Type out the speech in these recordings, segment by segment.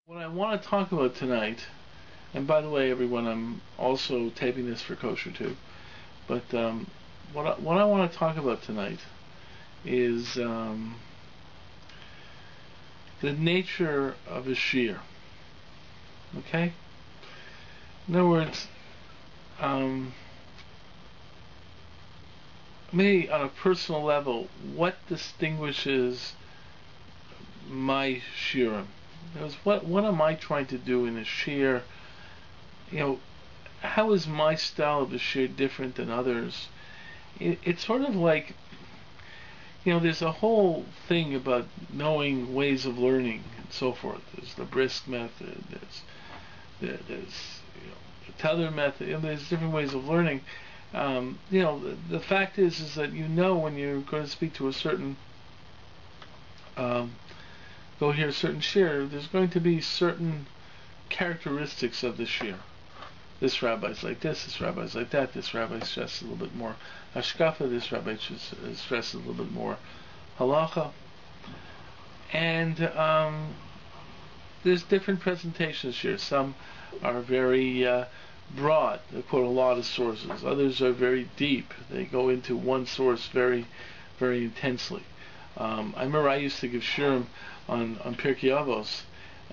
What I want to talk about tonight, and by the way, everyone, I'm also taping this for Kosher too. But what I want to talk about tonight is the nature of a shiur. Okay. In other words, maybe on a personal level, what distinguishes my shiurim? What am I trying to do in a shiur? How is my style of a shiur different than others? It's sort of like, there's a whole thing about knowing ways of learning and so forth. There's the brisk method. There's the tether method. There's different ways of learning. The fact is that when you're going to speak to a certain go hear a certain shiur, there's going to be certain characteristics of the shiur. This rabbi's like this rabbi's like that, this rabbi stresses a little bit more hashkafa, this rabbi stresses a little bit more halacha. And there's different presentations here. Some are very broad, they quote a lot of sources. Others are very deep, they go into one source very, very intensely. I remember I used to give shiurim on Pirkei Avos.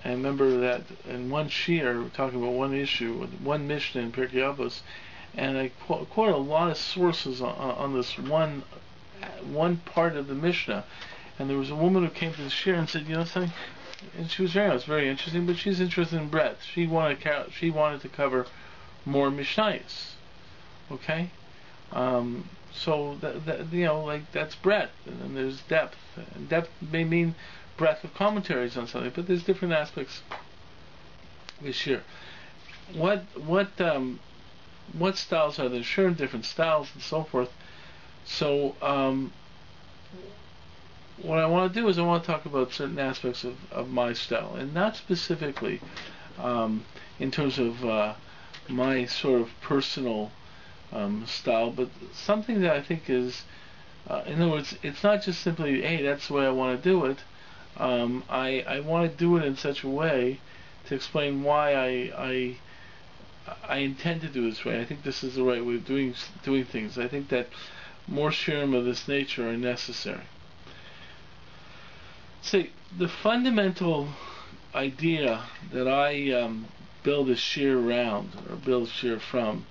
I remember that in one shiur, we're talking about one issue, one Mishnah in Pirkei Avos, and I quoted a lot of sources on this one part of the Mishnah. And there was a woman who came to the shiur and said, something, and she was very interesting, but she's interested in breadth. She wanted to cover more Mishnayos. Okay. So that's breadth, and then there's depth. And depth may mean breadth of commentaries on something, but there's different aspects this year. What styles are there? Sure, different styles and so forth. So what I want to do is I want to talk about certain aspects of my style, and not specifically in terms of my sort of personal style, but something that I think is, in other words, it's not just simply, hey, that's the way I want to do it. I want to do it in such a way to explain why I intend to do this way. I think this is the right way of doing things. I think that more shiurim of this nature are necessary. See, the fundamental idea that I build a shiur around, or build a shiur from,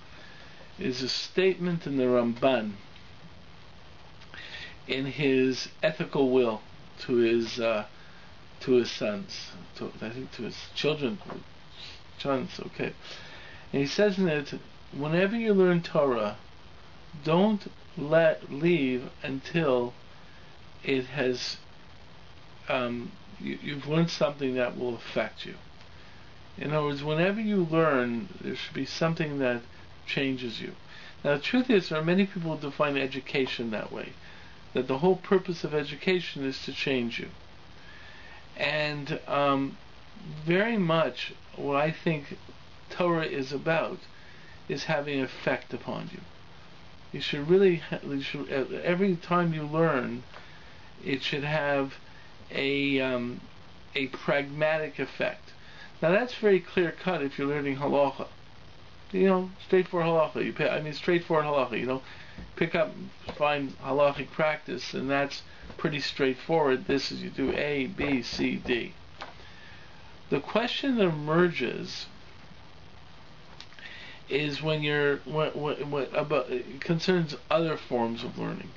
is a statement in the Ramban in his ethical will to his sons, I think to his children, okay. And he says in it, whenever you learn Torah, don't leave until it has you've learned something that will affect you. In other words, whenever you learn, there should be something that changes you. Now, the truth is, there are many people who define education that way, that the whole purpose of education is to change you. And very much what I think Torah is about is having an effect upon you. You should really, every time you learn, it should have a pragmatic effect. Now, that's very clear cut if you're learning halacha. Straightforward halacha. Straightforward halacha. Pick up, find halachic practice, and that's pretty straightforward. This is, you do A, B, C, D. The question that emerges is when it concerns other forms of learning.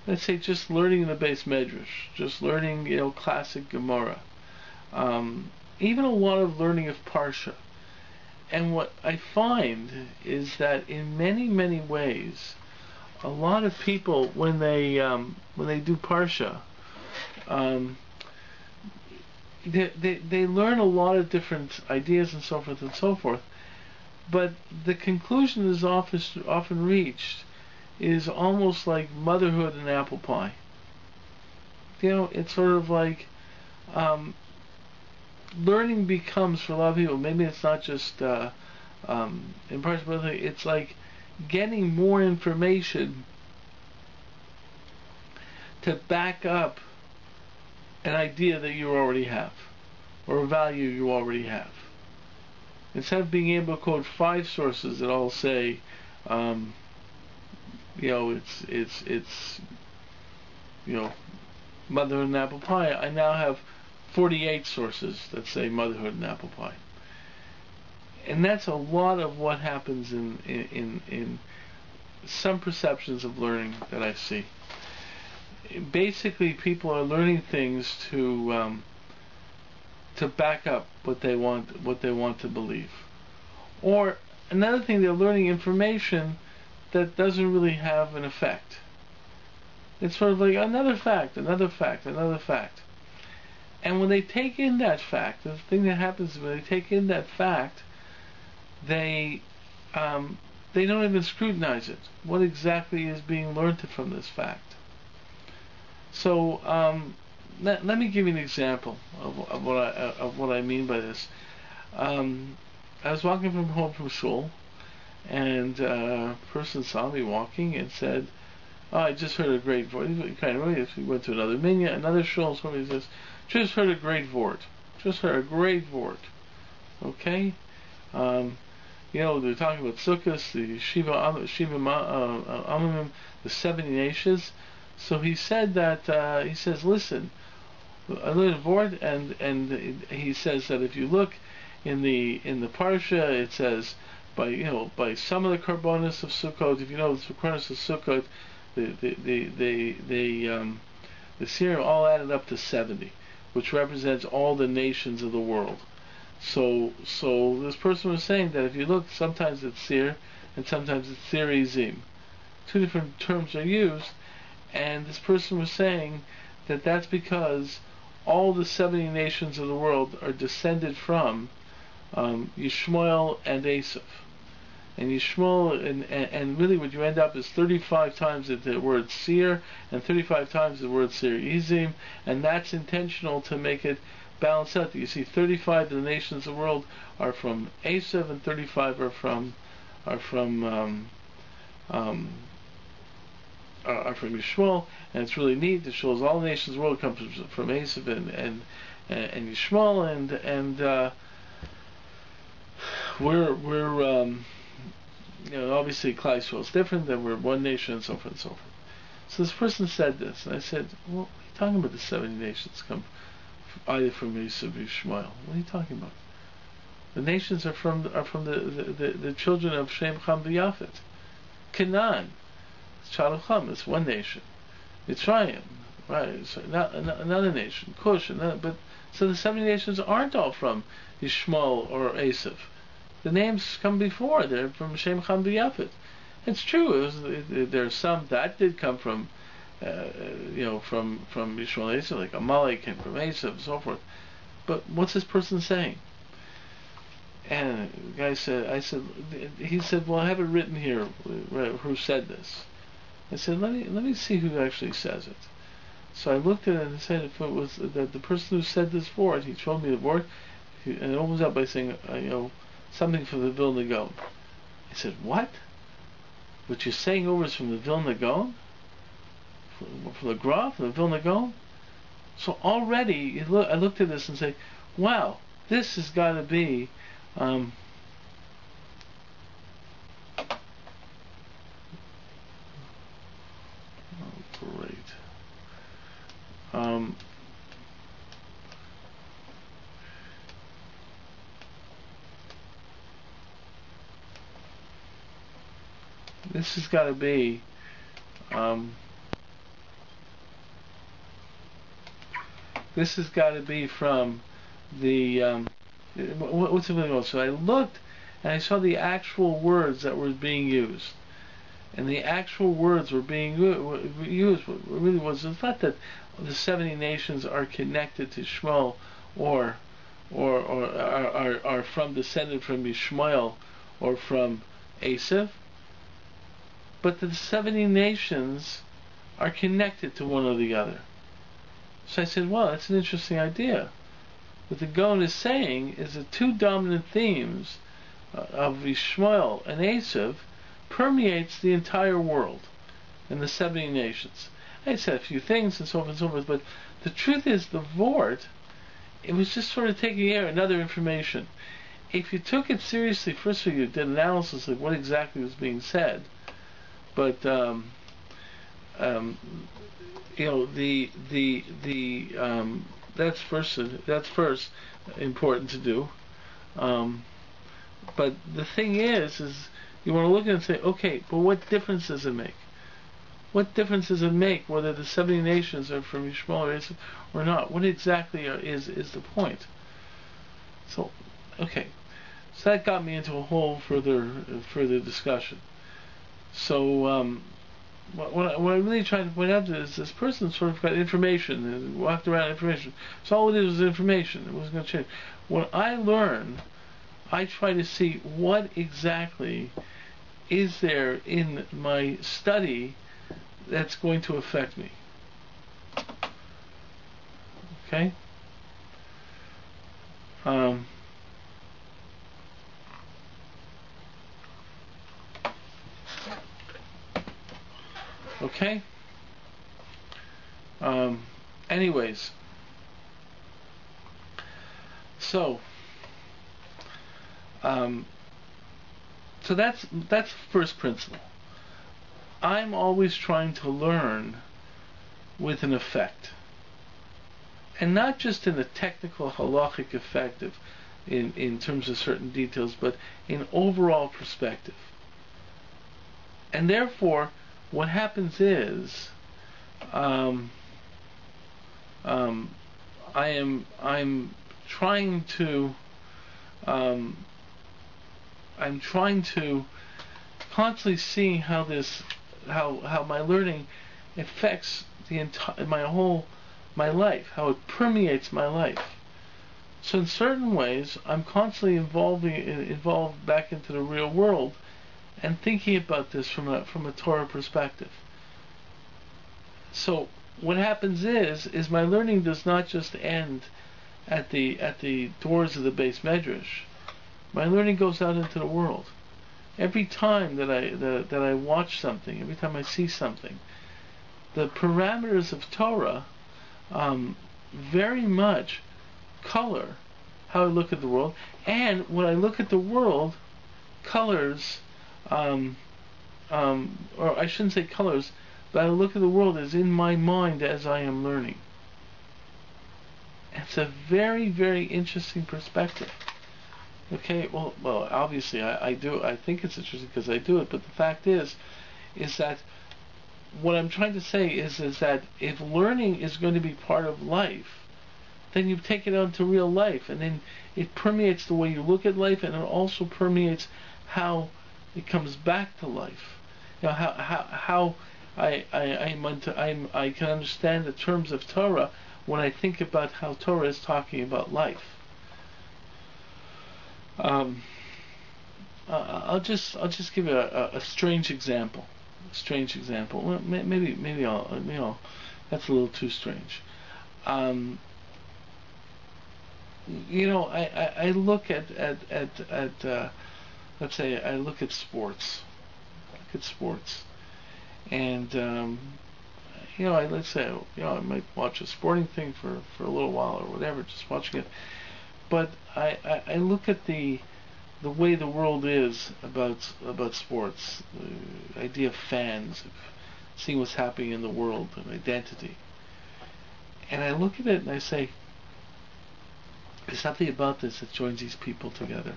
Let's say just learning the base medrash, just learning, classic Gemara, even a lot of learning of Parsha. And what I find is that in many, many ways, a lot of people, when they do Parsha, they learn a lot of different ideas and so forth, but the conclusion is often reached is almost like motherhood and apple pie. It's sort of like learning becomes, for a lot of people, maybe it's not just in Parsha, but it's like getting more information to back up an idea that you already have. or a value you already have. Instead of being able to quote 5 sources that all say, it's motherhood and apple pie, I now have 48 sources that say motherhood and apple pie. And that's a lot of what happens in some perceptions of learning that I see. Basically, people are learning things to back up what they want to believe. Or another thing, they're learning information that doesn't really have an effect. It's sort of like another fact, another fact, another fact. And when they take in that fact, the thing that happens is when they take in that fact, they don't even scrutinize it. What exactly is being learned from this fact? So let me give you an example of what I mean by this. I was walking home from shul, and a person saw me walking and said, "Oh, I just heard a great voice." He went to another minyan, another shul. Somebody says, "Just heard a great vort. Just heard a great vort." Okay. They're talking about Sukkot, the Shiva Amamim, the 70 nations. So he said that, he says, listen, I learned a vort, and he says that if you look in the parsha, it says by some of the karbonos of Sukkot, if you know the karbonos of Sukkot, the seer all added up to 70, which represents all the nations of the world. So this person was saying that if you look, sometimes it's seer and sometimes it's serizim. 2 different terms are used, and this person was saying that that's because all the 70 nations of the world are descended from Yishmael and Esav. And Yishmael, and really what you end up is 35 times the word seer and 35 times the word serizim, and that's intentional to make it balance out. You see, 35 of the nations of the world are from Esav, and 35 are from Yishmael, and it's really neat. It shows all the nations of the world come from Esav and Yishmael, and we're obviously Klal Yisrael is different, that we're one nation, and so forth and so forth. So this person said this, and I said, well, what are you talking about? The 70 nations come either from Esav or Yishmael. What are you talking about? The nations are from the children of Shem, Cham, Yafet. Canaan, it's child of Cham, it's one nation. Mitzrayim, right? So another nation, Cush, so the 70 nations aren't all from Yishmael or Esav. The names come before; they're from Shem, Cham, Yafet. It's true. There's some that did come from from Yishmael and Esav, like Amalek came from Esav and so forth. But what's this person saying? And the guy said, he said, well, I have it written here, who said this. I said, let me see who actually says it. So I looked at it and said, if it was that the person who said this word, he showed me the word, and it opens up by saying, something from the Vilna Gaon. I said, what? What you're saying over is from the Vilna Gaon? From the Graf, from the Vilna Gaon? So already, I looked at this and said, wow, this has got to be oh, great. This has got to be this has got to be from the what's the name? So I looked and I saw the actual words that were being used, and the actual words were being used. What really was, it's not that the 70 nations are connected to Shmuel or are descended from Yishmael or from Esav, but the 70 nations are connected to one or the other. So I said, well, that's an interesting idea. What the Gaon is saying is the 2 dominant themes of Yishmael and Esav permeates the entire world and the 70 nations. I said a few things and so forth and so forth, but the truth is the Vort it was just sort of taking another information. If you took it seriously, first of all, you did analysis of what exactly was being said, but that's first important to do. But the thing is you want to look at it and say, okay, but what difference does it make? What difference does it make whether the 70 nations are from Yishmael or not? What exactly is the point? So, okay, so that got me into a whole further discussion. So what I'm really trying to point out is this person sort of got information and walked around information. So all it was information. It wasn't going to change. When I learn, I try to see what exactly is there in my study that's going to affect me. Okay? Okay? Anyways. So that's first principle. I'm always trying to learn with an effect. And not just in a technical halachic effect in terms of certain details, but in overall perspective. And therefore, what happens is I'm trying to constantly see how my learning affects my life, how it permeates my life. So in certain ways, I'm constantly involved back into the real world and thinking about this from a Torah perspective. So what happens is my learning does not just end at the doors of the Beis Medrash. My learning goes out into the world. Every time that I watch something, every time I see something, the parameters of Torah very much color how I look at the world, and when I look at the world, colors, or I shouldn't say colors, but I look at the world as in my mind as I am learning. It's a very, very interesting perspective. Okay, well, obviously I do. I think it's interesting because I do it. But the fact is that what I'm trying to say is that if learning is going to be part of life, then you take it out into real life, and then it permeates the way you look at life, and it also permeates how it comes back to life. You know, how I can understand the terms of Torah when I think about how Torah is talking about life. I'll just give you a strange example. Well, maybe I'll. That's a little too strange. I look at let's say I look at sports. And let's say I might watch a sporting thing for a little while or whatever, just watching it. But I look at the way the world is about sports, the idea of fans, of seeing what's happening in the world, of identity. And I look at it and I say, there's something about this that joins these people together.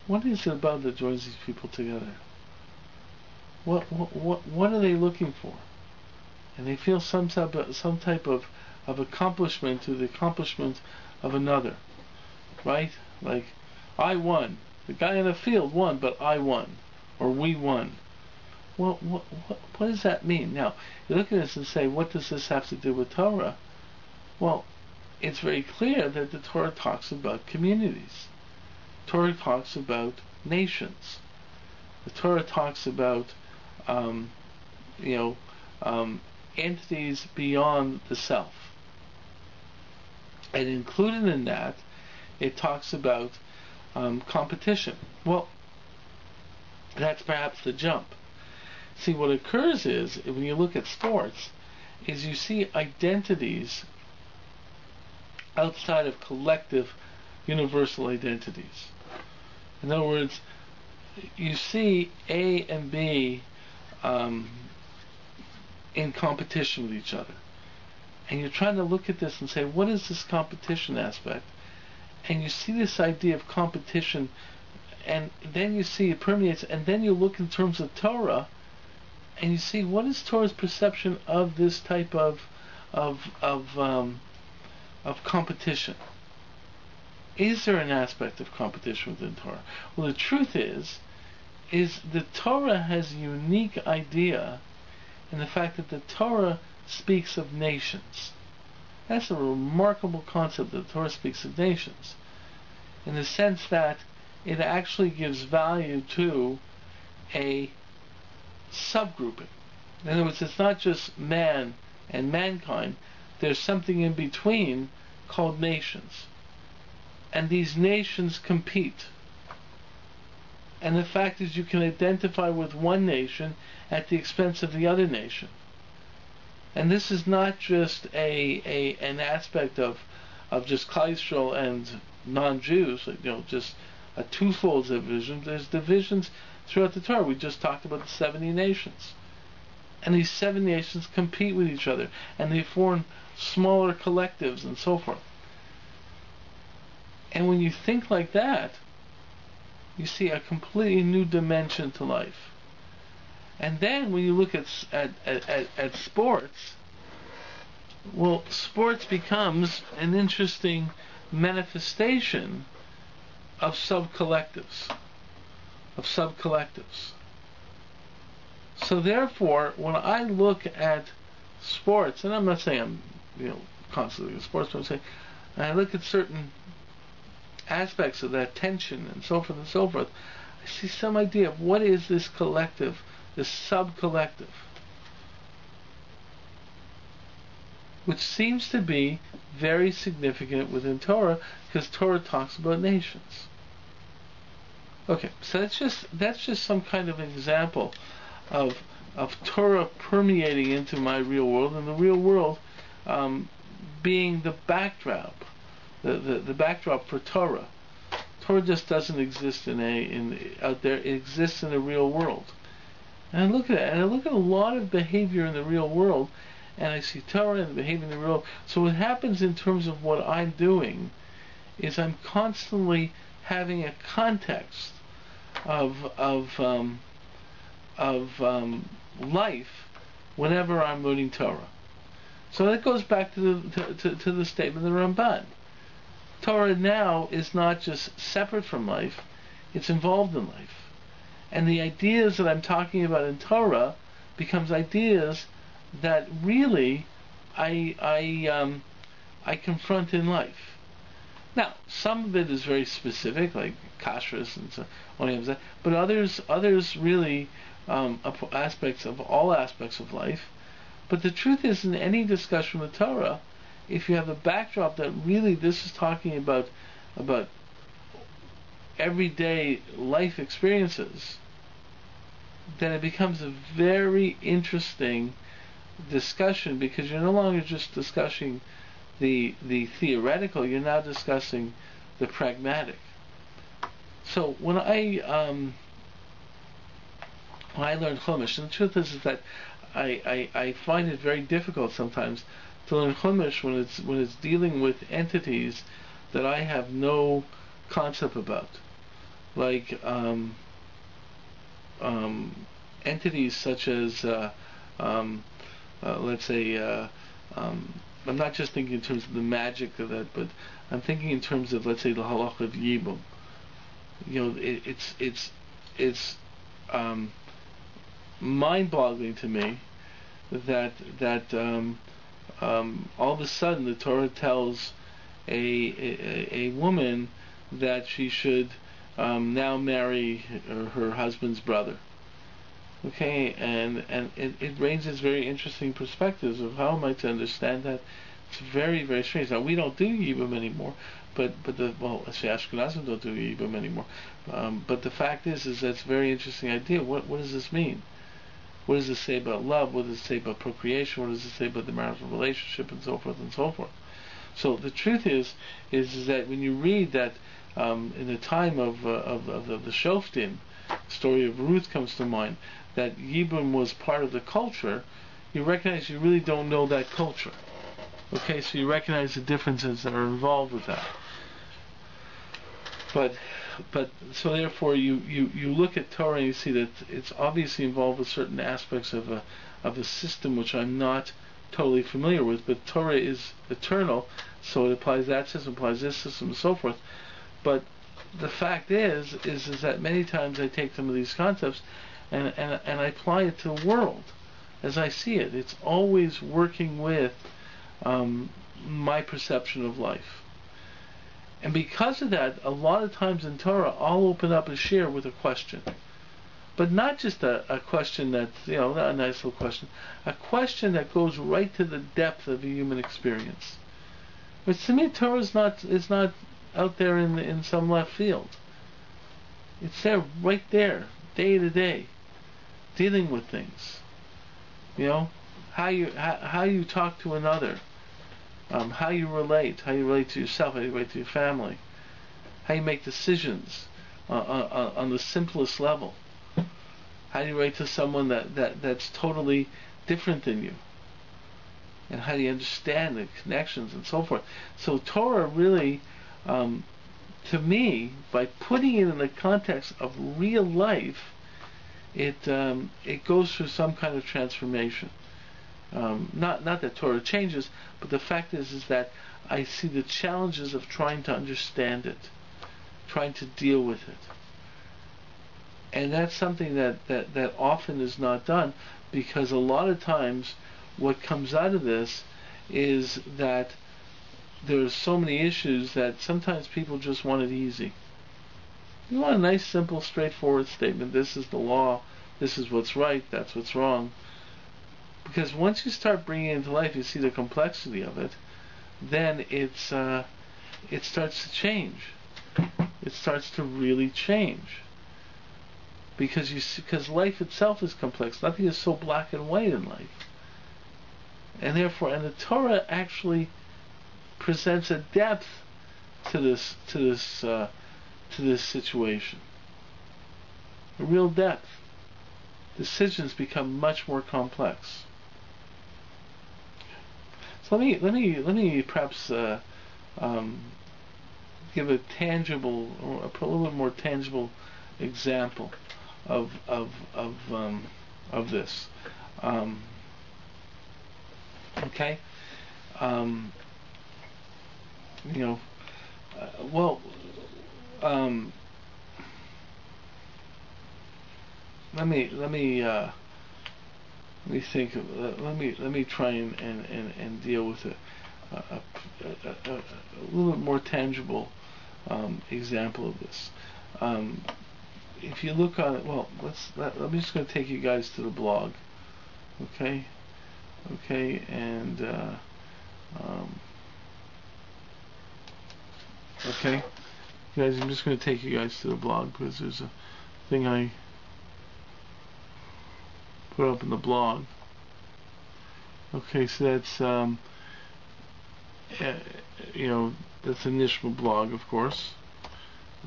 What is it about that joins these people together? What are they looking for? And they feel some type of accomplishment to the accomplishment of another, right? Like, I won. The guy in the field won, but I won, or we won. Well, what does that mean? Now, you look at this and say, what does this have to do with Torah? Well, it's very clear that the Torah talks about communities. Torah talks about nations. The Torah talks about entities beyond the self. And included in that, it talks about competition. Well, that's perhaps the jump. See, what occurs is, when you look at sports, is you see identities outside of collective universal identities. In other words, you see A and B in competition with each other. And you're trying to look at this and say, what is this competition aspect? And you see this idea of competition, and then you see it permeates, and then you look in terms of Torah, and you see what is Torah's perception of this type of competition. Is there an aspect of competition within Torah? Well, the truth is the Torah has a unique idea in the fact that the Torah speaks of nations. That's a remarkable concept, that the Torah speaks of nations, in the sense that it actually gives value to a subgrouping. In other words, it's not just man and mankind, there's something in between called nations. And these nations compete. And the fact is, you can identify with one nation at the expense of the other nation. And this is not just an aspect of just Klal Yisrael and non-Jews, just a twofold division. There's divisions throughout the Torah. We just talked about the 70 nations. And these 7 nations compete with each other, and they form smaller collectives and so forth. And when you think like that, you see a completely new dimension to life. And then when you look at sports, well, sports becomes an interesting manifestation of sub-collectives. So therefore, when I look at sports, and I'm not saying I'm constantly a sports, but I'm saying I look at certain aspects of that tension and so forth, I see some idea of what is this collective, this sub-collective, which seems to be very significant within Torah, because Torah talks about nations. Okay, so that's just some kind of example of Torah permeating into my real world, and the real world being the backdrop, the backdrop for Torah. Torah just doesn't exist out there; it exists in the real world. And I look at it, and I look at a lot of behavior in the real world, and I see Torah and the behavior in the real world. So what happens in terms of what I'm doing is I'm constantly having a context of life whenever I'm learning Torah. So that goes back to the statement of the Ramban. Torah now is not just separate from life, it's involved in life. And the ideas that I'm talking about in Torah becomes ideas that really I confront in life. Now, some of it is very specific, like kashrus and so on, but others really aspects of all aspects of life. But the truth is, in any discussion with Torah, if you have a backdrop that really this is talking about everyday life experiences, then it becomes a very interesting discussion, because you're no longer just discussing the theoretical, you're now discussing the pragmatic. So when I learn Chumash, and the truth is that I find it very difficult sometimes to learn Chumash when it's dealing with entities that I have no concept about, like entities such as let's say I'm not just thinking in terms of the magic of that, but I'm thinking in terms of, let's say, the halacha of Yibum. It's mind-boggling to me that all of a sudden the Torah tells a woman that she should now marry her husband's brother. Okay, and it raises very interesting perspectives of how am I to understand that. It's very, very strange. Now, we don't do Yibum anymore, but Ashkenazim don't do Yibum anymore. But the fact is that's a very interesting idea. What does this mean? What does this say about love? What does it say about procreation? What does it say about the marital relationship, and so forth and so forth? So the truth is that when you read that in the time of the Shoftim, the story of Ruth comes to mind, that Yibum was part of the culture, you recognize you really don't know that culture. Okay, so you recognize the differences that are involved with that. But so therefore you look at Torah and you see that it's obviously involved with certain aspects of a system which I'm not totally familiar with, but Torah is eternal, so it applies that system, applies this system, and so forth. But the fact is that many times I take some of these concepts and I apply it to the world as I see it. It's always working with my perception of life. And because of that, a lot of times in Torah, I'll open up a shir with a question. But not just a question that's, not a nice little question. A question that goes right to the depth of a human experience. But to me, Torah is not out there in some left field. It's there, right there, day to day, dealing with things. How you talk to another. How you relate to yourself, how you relate to your family, how you make decisions on the simplest level, how you relate to someone that's totally different than you, and how do you understand the connections and so forth. So Torah really, to me, by putting it in the context of real life, it goes through some kind of transformation. Not that Torah changes, but the fact is that I see the challenges of trying to understand it, trying to deal with it. And that's something that often is not done, because a lot of times what comes out of this is that there's so many issues that sometimes people just want it easy. You want a nice, simple, straightforward statement. This is the law. This is what's right. That's what's wrong. Because once you start bringing it into life, you see the complexity of it, then it starts to change. It starts to really change. Because life itself is complex. Nothing is so black and white in life. And therefore, the Torah actually presents a depth to this situation. A real depth. Decisions become much more complex. So let me perhaps give a tangible, or a little bit more tangible example of this. Okay. Let me think. Let me try and deal with a little bit more tangible example of this. If you look on it, I'm just going to take you guys to the blog, okay, and okay, guys, I'm just going to take you guys to the blog because there's a thing I put up in the blog. Okay, so that's that's a Nishma blog, of course.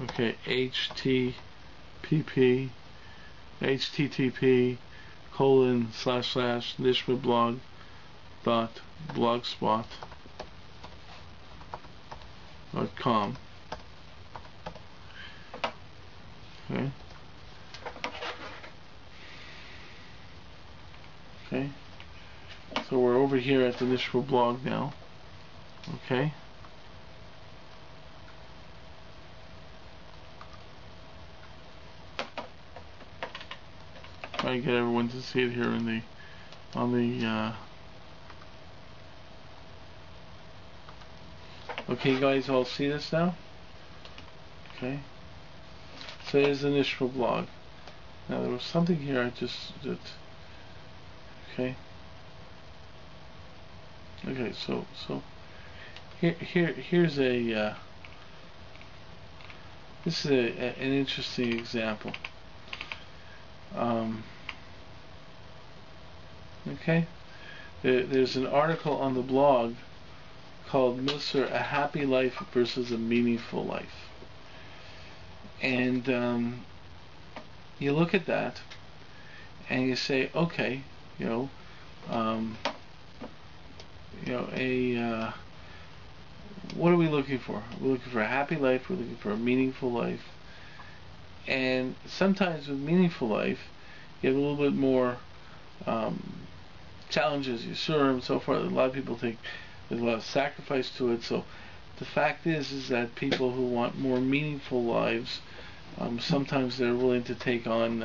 Okay, http://nishmablog.blogspot.com. Okay. Okay. So we're over here at the Nishma blog now. Okay. Try to get everyone to see it here on the okay, guys, all see this now? Okay. So there's the Nishma blog. Now there was something here I just did. Okay. Okay, so here's a this is an interesting example. Okay, there's an article on the blog called Musar, a happy life versus a meaningful life. And you look at that and you say, okay, what are we looking for? We're looking for a happy life, we're looking for a meaningful life. And sometimes with meaningful life, you have a little bit more challenges, Yisurim, and so forth. A lot of people think there's a lot of sacrifice to it. So the fact is that people who want more meaningful lives, sometimes they're willing to take on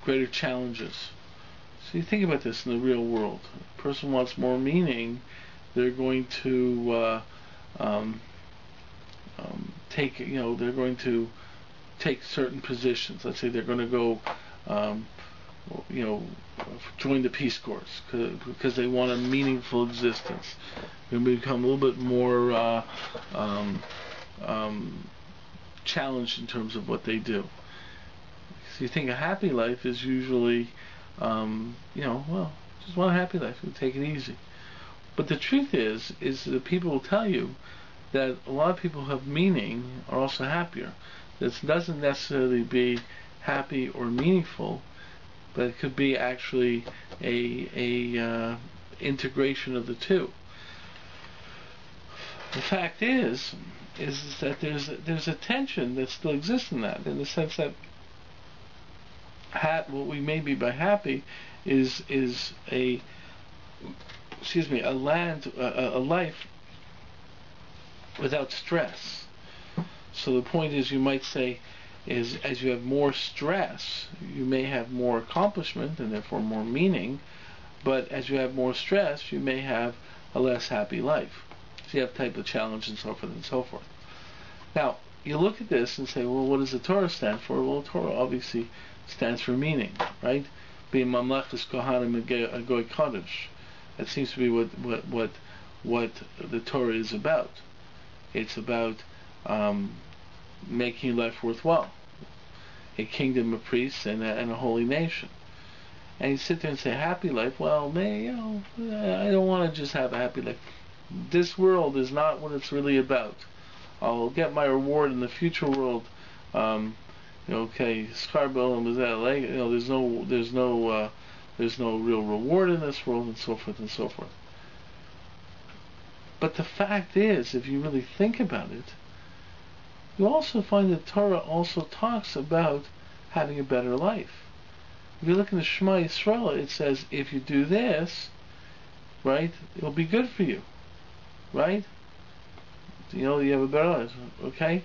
greater challenges. So you think about this in the real world. If a person wants more meaning, they're going to take certain positions. Let's say they're going to go join the Peace Corps because they want a meaningful existence. They're going to become a little bit more challenged in terms of what they do. So you think a happy life is usually, just want a happy life, we'll take it easy. But the truth is that people will tell you that a lot of people who have meaning are also happier. This doesn't necessarily be happy or meaningful, but it could be actually a integration of the two. The fact is that there's a tension that still exists in that, in the sense that what we may be by happy is a life without stress. So the point is, you might say, is as you have more stress, you may have more accomplishment and therefore more meaning, but as you have more stress, you may have a less happy life. So you have type of challenge and so forth and so forth. Now, you look at this and say, well, what does the Torah stand for? Well, the Torah obviously stands for meaning, right? Being Mamlechus Kohanim and Goy Kodesh. That seems to be what the Torah is about. It's about making life worthwhile, a kingdom of priests and a holy nation. And you sit there and say, happy life. Well, I don't want to just have a happy life. This world is not what it's really about. I'll get my reward in the future world. Scarborough was that like there's no real reward in this world, and so forth and so forth. But the fact is, if you really think about it, you also find that Torah also talks about having a better life. If you look in the Shema Yisrael, it says, if you do this, right, it'll be good for you, right? You have a better life, okay?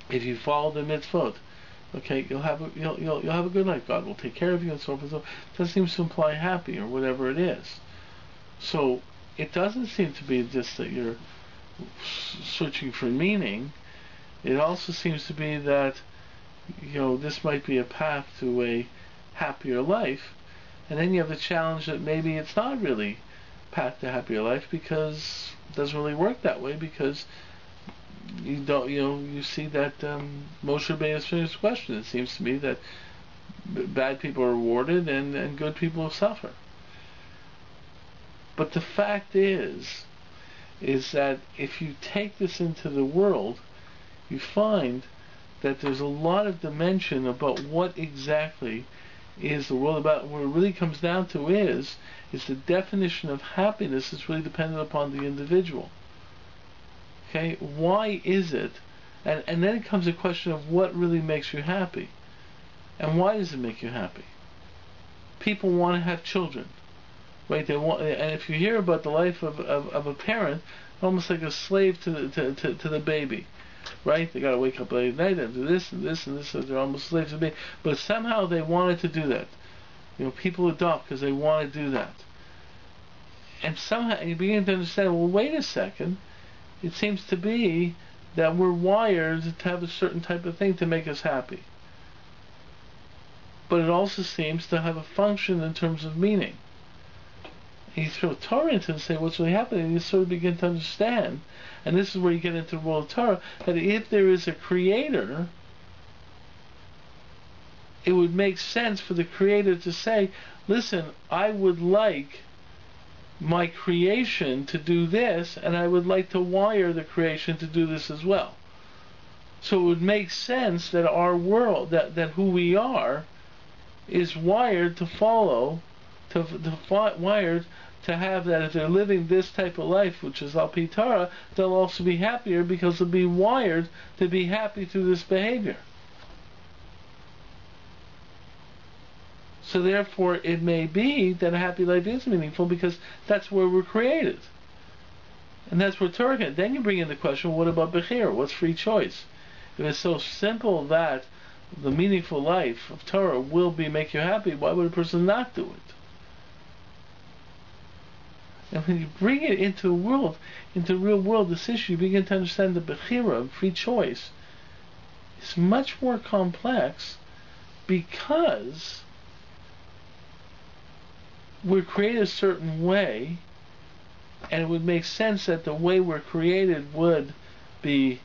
If you follow the mitzvot, okay, you'll have a good life. God will take care of you, and so forth. So that seems to imply happy or whatever it is. So it doesn't seem to be just that you're searching for meaning. It also seems to be that this might be a path to a happier life, and then you have the challenge that maybe it's not really a path to happier life, because it doesn't really work that way, because you see that Moshe Rabbeinu's finished question. It seems to me that bad people are rewarded and good people suffer. But the fact is that if you take this into the world, you find that there's a lot of dimension about what exactly is the world about. What it really comes down to is the definition of happiness is really dependent upon the individual. Okay, why is it? And then it comes a question of what really makes you happy, and why does it make you happy? People want to have children, right? They want, and if you hear about the life of a parent, almost like a slave to the baby, right? They got to wake up late at night and do this and this and this. So they're almost slaves to the baby, but somehow they wanted to do that. People adopt because they want to do that, and somehow you begin to understand. Well, wait a second. It seems to be that we're wired to have a certain type of thing to make us happy. But it also seems to have a function in terms of meaning. And you throw Torah into it and say, what's really happening? And you sort of begin to understand, and this is where you get into the world of Torah, that if there is a creator, it would make sense for the creator to say, listen, I would like my creation to do this, and I would like to wire the creation to do this as well. So it would make sense that our world, that who we are, is wired to follow, wired to have that. If they're living this type of life, which is al pi Torah, they'll also be happier because they'll be wired to be happy through this behavior. So therefore, it may be that a happy life is meaningful because that's where we're created. And that's where Torah can. Then you bring in the question, what about Bechir? What's free choice? If it's so simple that the meaningful life of Torah will make you happy, why would a person not do it? And when you bring it into the world, into the real world, this issue, you begin to understand the Bechira, free choice, is much more complex because we're created a certain way, and it would make sense that the way we're created would be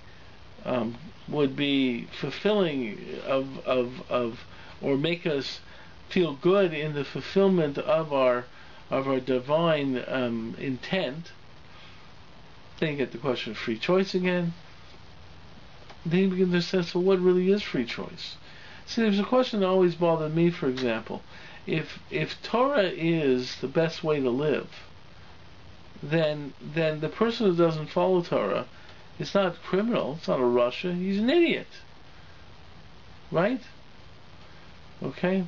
fulfilling of or make us feel good in the fulfillment of our divine intent. Then you get the question of free choice again. Then you begin to sense of what really is free choice. See, there's a question that always bothered me, for example. If Torah is the best way to live, then the person who doesn't follow Torah is not a criminal, it's not a Russia, he's an idiot. Right? Okay?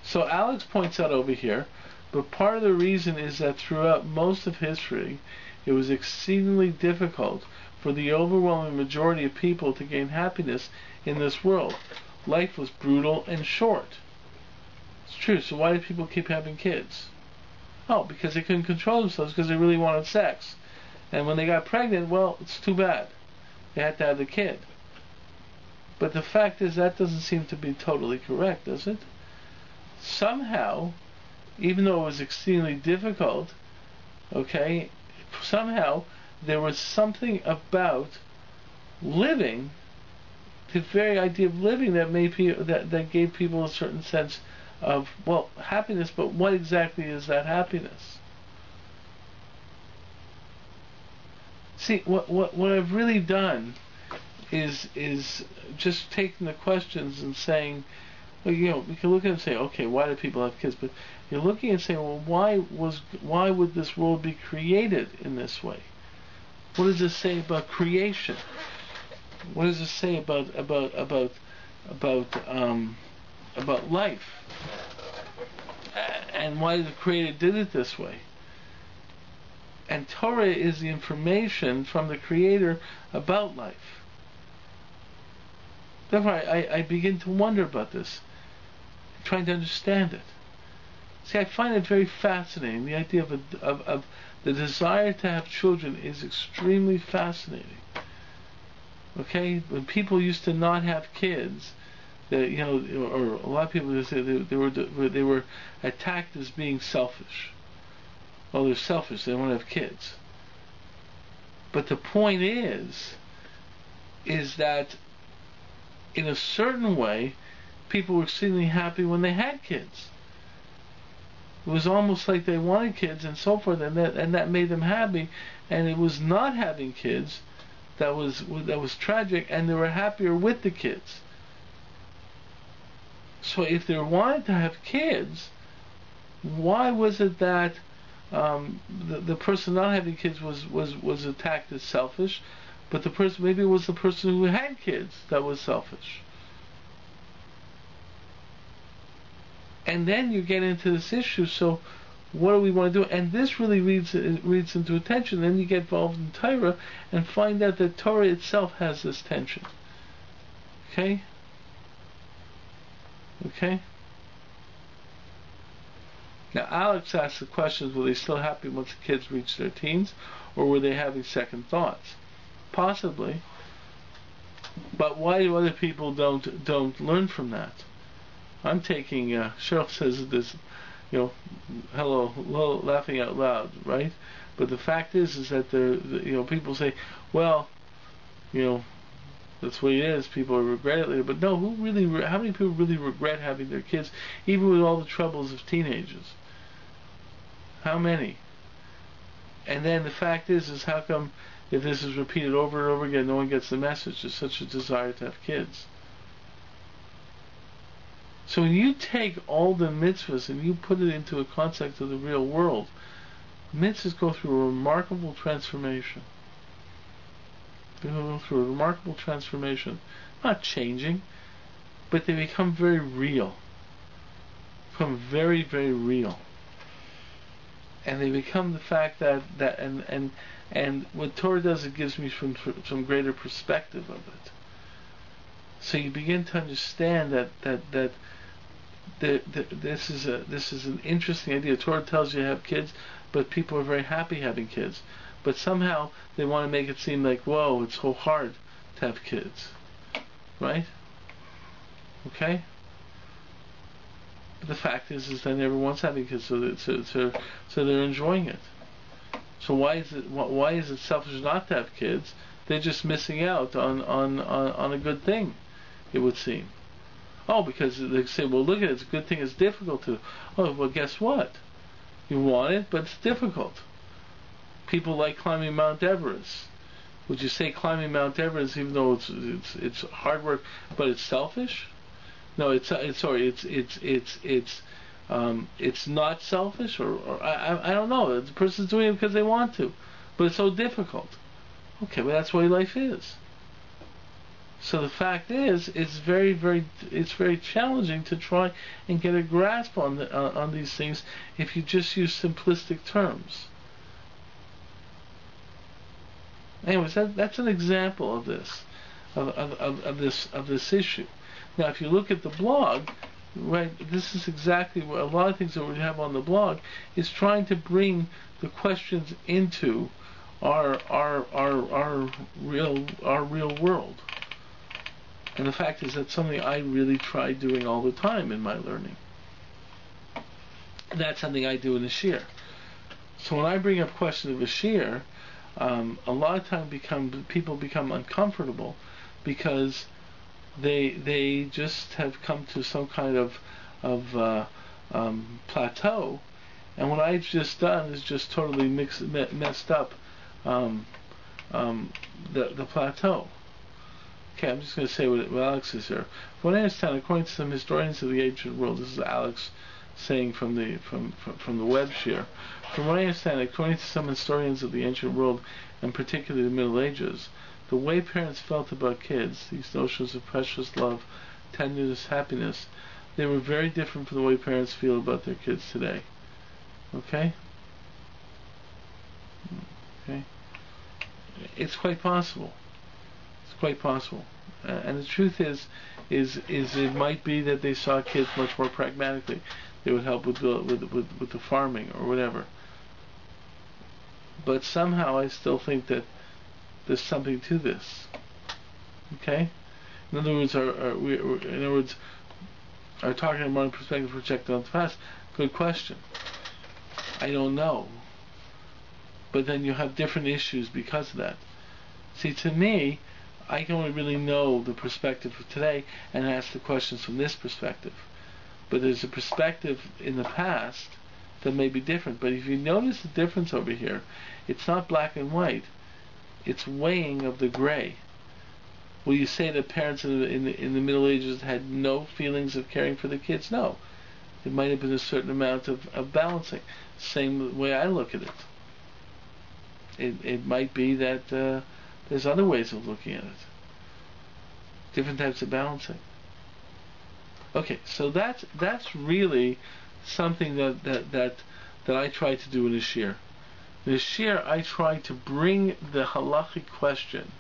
So Alex points out over here, but part of the reason is that throughout most of history, it was exceedingly difficult for the overwhelming majority of people to gain happiness in this world. Life was brutal and short. It's true. So why did people keep having kids? Oh, because they couldn't control themselves because they really wanted sex. And when they got pregnant, well, it's too bad. They had to have the kid. But the fact is that doesn't seem to be totally correct, does it? Somehow, even though it was extremely difficult, somehow there was something about living, the very idea of living, that made people, that gave people a certain sense of, well, happiness. But what exactly is that happiness? See, what I've really done is just taking the questions and saying, well, we can look at it and say, okay, why do people have kids? But you're looking and saying, well, why would this world be created in this way? What does it say about creation? What does it say about life? And why the Creator did it this way? And Torah is the information from the Creator about life. Therefore, I begin to wonder about this, trying to understand it. See, I find it very fascinating. The idea of the desire to have children is extremely fascinating. Okay, when people used to not have kids, or a lot of people just say they were attacked as being selfish. Well, they're selfish. They don't want to have kids. But the point is that in a certain way, people were extremely happy when they had kids. It was almost like they wanted kids and so forth, and that made them happy. And it was not having kids that was tragic, and they were happier with the kids. So if they wanted to have kids, why was it that the person not having kids was attacked as selfish, but maybe it was the person who had kids that was selfish? And then you get into this issue, so what do we want to do? And this really reads into attention. Then you get involved in Torah and find out that Torah itself has this tension. Okay? Now Alex asks the questions, were they still happy once the kids reached their teens, or were they having second thoughts? Possibly. But why do other people don't learn from that? I'm taking, Cheryl says this, hello, laughing out loud, right? But the fact is that people say, well, That's the way it is. People regret it later. But no, how many people really regret having their kids, even with all the troubles of teenagers? How many? And then the fact is how come if this is repeated over and over again, no one gets the message? There's such a desire to have kids. So when you take all the mitzvahs and you put it into a context of the real world, mitzvahs go through a remarkable transformation. They go through a remarkable transformation. Not changing, but they become very real. Become very, very real. And they become the fact that and what Torah does, it gives me some greater perspective of it. So you begin to understand that this is an interesting idea. Torah tells you to have kids, but people are very happy having kids. But somehow they want to make it seem like, whoa, it's so hard to have kids, right? Okay. But the fact is that everyone's having kids, so they're enjoying it. So why is it selfish not to have kids? They're just missing out on a good thing, it would seem. Oh, because they say, well, look at it, it's a good thing, it's difficult to. Oh, well, guess what? You want it, but it's difficult. People like climbing Mount Everest. Would you say climbing Mount Everest, even though it's hard work, but it's selfish? No, it's not selfish, or I don't know. The person's doing it because they want to, but it's so difficult. Okay, but that's the way life is. So the fact is, it's very challenging to try and get a grasp on these things if you just use simplistic terms. Anyways, that's an example of this, of this issue. Now, if you look at the blog, right, this is exactly what a lot of things that we have on the blog is trying to bring the questions into our real world. And the fact is that's something I really try doing all the time in my learning. That's something I do in the shiur. So when I bring up questions of a shiur, a lot of times people become uncomfortable because they just have come to some kind of plateau, and what I've just done is just totally messed up the plateau. Okay, I'm just going to say what Alex says here. From what I understand, according to some historians of the ancient world, this is Alex saying from the Web-SHIUR. From what I understand, according to some historians of the ancient world, and particularly the Middle Ages, the way parents felt about kids, these notions of precious love, tenderness, happiness, they were very different from the way parents feel about their kids today. Okay? Okay? It's quite possible. It's quite possible. And the truth is it might be that they saw kids much more pragmatically. They would help with the farming or whatever. But somehow I still think that there's something to this. Okay? In other words, are talking about modern perspective projected on the past? Good question. I don't know. But then you have different issues because of that. See, to me, I can only really know the perspective of today and ask the questions from this perspective. But there's a perspective in the past that may be different. But if you notice the difference over here, it's not black and white. It's weighing of the gray. Will you say that parents in the Middle Ages had no feelings of caring for the kids? No. It might have been a certain amount of balancing. Same way I look at it. It might be that there's other ways of looking at it. Different types of balancing. Okay, so that's really something that I try to do in the shiur. In the shiur, I try to bring the halachic question,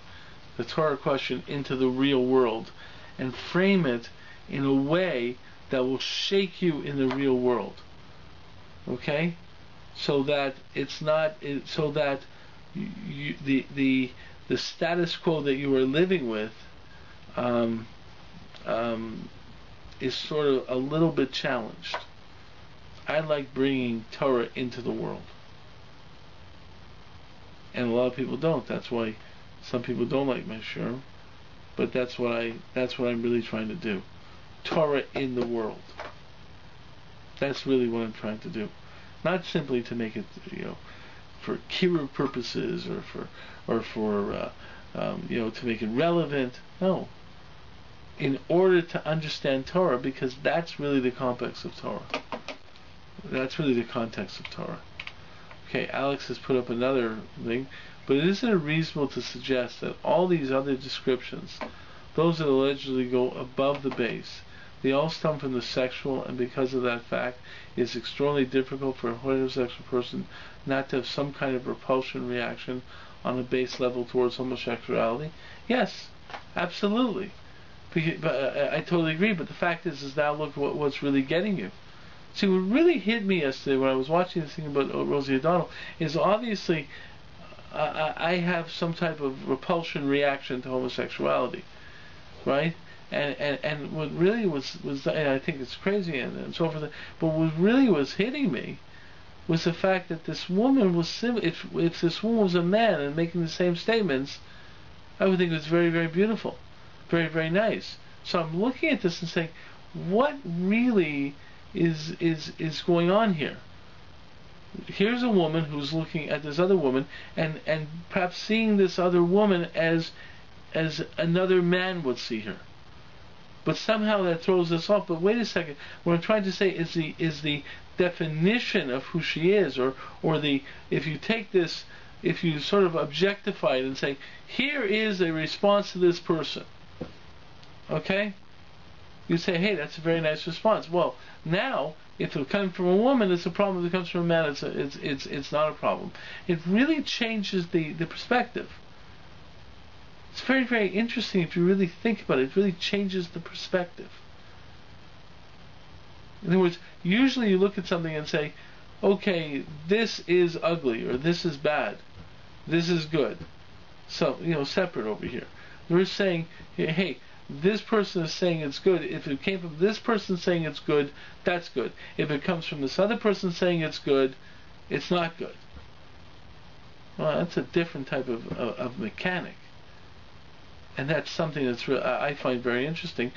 the Torah question, into the real world and frame it in a way that will shake you in the real world. Okay, so that it's not so that the status quo that you are living with is sort of a little bit challenged. I like bringing Torah into the world. And a lot of people don't. That's why some people don't like my shiur. but that's what I'm really trying to do. Torah in the world. That's really what I'm trying to do. Not simply to make it, for kiruv purposes or for to make it relevant. No. In order to understand Torah, because that's really the context of Torah. That's really the context of Torah. Okay, Alex has put up another thing, but isn't it reasonable to suggest that all these other descriptions, those that allegedly go above the base, they all stem from the sexual, and because of that fact, it's extremely difficult for a heterosexual person not to have some kind of repulsion reaction on a base level towards homosexuality? Yes, absolutely. But I totally agree. But the fact is now look what's really getting you. See, what really hit me yesterday when I was watching this thing about Rosie O'Donnell is obviously I have some type of repulsion reaction to homosexuality, right? And what really was and I think it's crazy and so forth. But what really was hitting me was the fact that this woman was if this woman was a man and making the same statements, I would think it was very, very beautiful, very, very nice. So I'm looking at this and saying, what really is going on here? Here's a woman who's looking at this other woman and perhaps seeing this other woman as another man would see her. But somehow that throws us off. But wait a second. What I'm trying to say is the definition of who she is, or if you take this, if you sort of objectify it and say, here is a response to this person. Okay? You say, hey, that's a very nice response. Well, now, if it comes from a woman, it's a problem. If it comes from a man, it's not a problem. It really changes the perspective. It's very, very interesting if you really think about it. It really changes the perspective. In other words, usually you look at something and say, okay, this is ugly, or this is bad, this is good. So, separate over here. We're saying, hey, this person is saying it's good. If it came from this person saying it's good, that's good. If it comes from this other person saying it's good, it's not good. Well, that's a different type of mechanic. And that's something that's I find very interesting.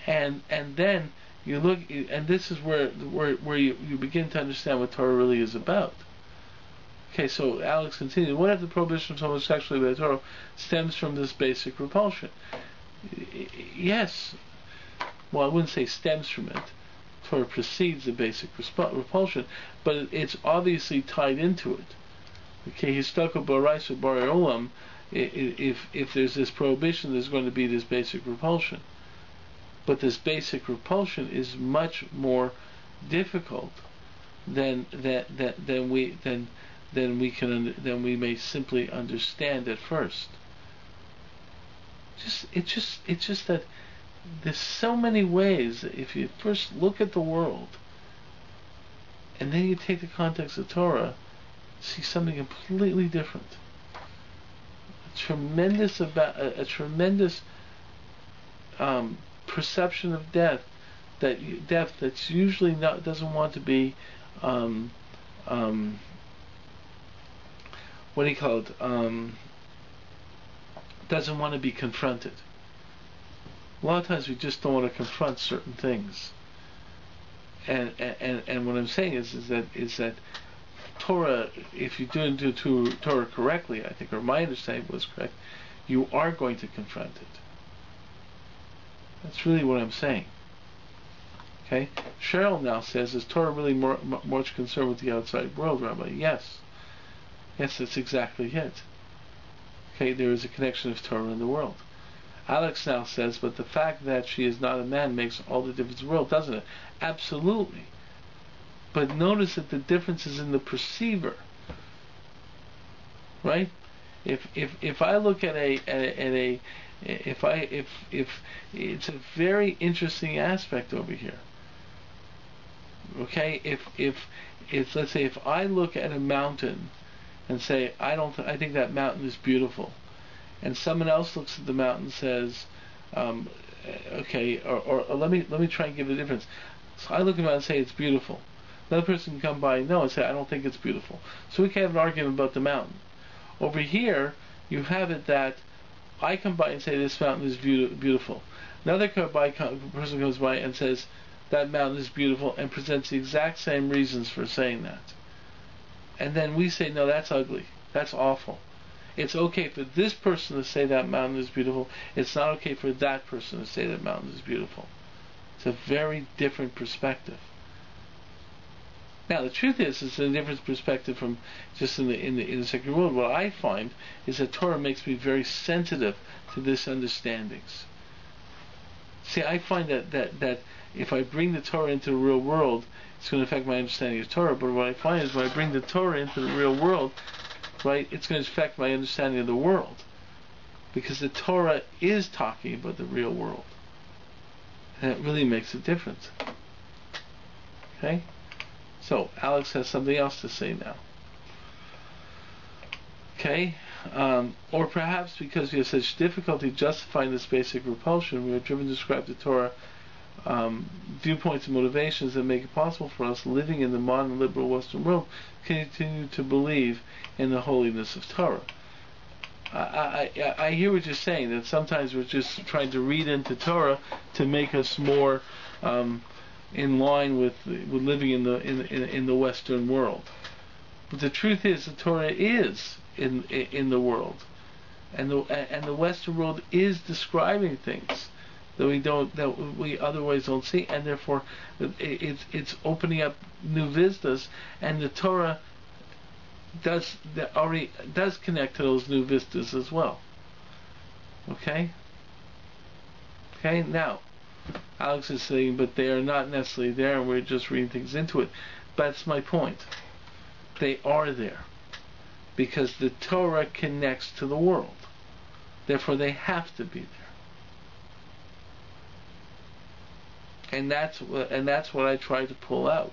And then you look, and this is where you begin to understand what Torah really is about. Okay, so Alex continues. What if the prohibition of homosexuality by Torah stems from this basic repulsion? Yes. Well, I wouldn't say stems from it. Torah precedes the basic repulsion, but it's obviously tied into it. Okay, histaka baraisa bar olam. If there's this prohibition, there's going to be this basic repulsion. But this basic repulsion is much more difficult than we may simply understand at first. It's just that there's so many ways that if you first look at the world and then you take the context of Torah, see something completely different. A tremendous perception of death that's usually doesn't want to be what do you call it? Doesn't want to be confronted. A lot of times we just don't want to confront certain things. And what I'm saying is that Torah, if you do Torah correctly, I think, or my understanding was correct, you are going to confront it. That's really what I'm saying. Okay? Cheryl now says, is Torah really much concerned with the outside world, Rabbi? Yes. Yes, that's exactly it. Okay, there is a connection of Torah in the world. Alex now says, but the fact that she is not a man makes all the difference in the world, doesn't it? Absolutely. But notice that the difference is in the perceiver. Right? If I look at if it's a very interesting aspect over here. Okay, if let's say if I look at a mountain and say I think that mountain is beautiful, and someone else looks at the mountain and says, okay, or let me try and give a difference. So I look at the mountain and say it's beautiful. Another person can come by and say I don't think it's beautiful. So we can have an argument about the mountain. Over here, you have it that I come by and say this mountain is beautiful. Another person comes by and says that mountain is beautiful and presents the exact same reasons for saying that. And then we say, no, that's ugly. That's awful. It's okay for this person to say that mountain is beautiful. It's not okay for that person to say that mountain is beautiful. It's a very different perspective. Now, the truth is, it's a different perspective from just in the secular world. What I find is that Torah makes me very sensitive to these understandings. See, I find that if I bring the Torah into the real world, it's going to affect my understanding of Torah. But what I find is when I bring the Torah into the real world, right, it's going to affect my understanding of the world, because the Torah is talking about the real world, and it really makes a difference. Okay. So, Alex has something else to say now. Okay? Or perhaps because we have such difficulty justifying this basic repulsion, we are driven to describe the Torah viewpoints and motivations that make it possible for us, living in the modern liberal Western world, to continue to believe in the holiness of Torah. I hear what you're saying, that sometimes we're just trying to read into Torah to make us more in line with living in the Western world. But the truth is, the Torah is in the world, and the Western world is describing things that we otherwise don't see, and therefore it's opening up new vistas, and the Torah already does connect to those new vistas as well. Okay. Now, Alex is saying, but they are not necessarily there, and we're just reading things into it. That's my point. They are there, because the Torah connects to the world. Therefore, they have to be there. And that's what I try to pull out.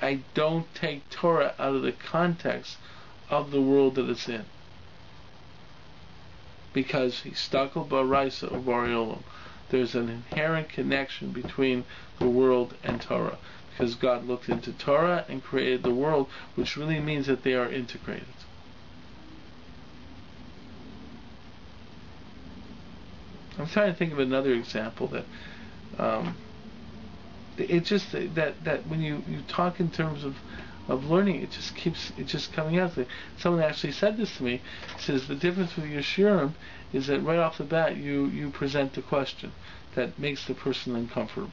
I don't take Torah out of the context of the world that it's in, because histakel baraisa or bariolam, there's an inherent connection between the world and Torah, because God looked into Torah and created the world, which really means that they are integrated. I'm trying to think of another example that it just that when you talk in terms of learning, it just coming out. Someone actually said this to me. He says the difference with your shiurim is that right off the bat you present a question that makes the person uncomfortable.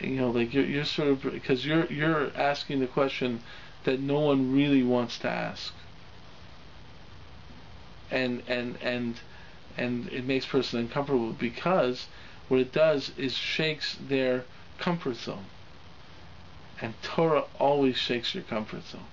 You know, like you're sort of, because you're asking the question that no one really wants to ask, and it makes the person uncomfortable, because what it does is shakes their comfort zone. And Torah always shakes your comfort zone.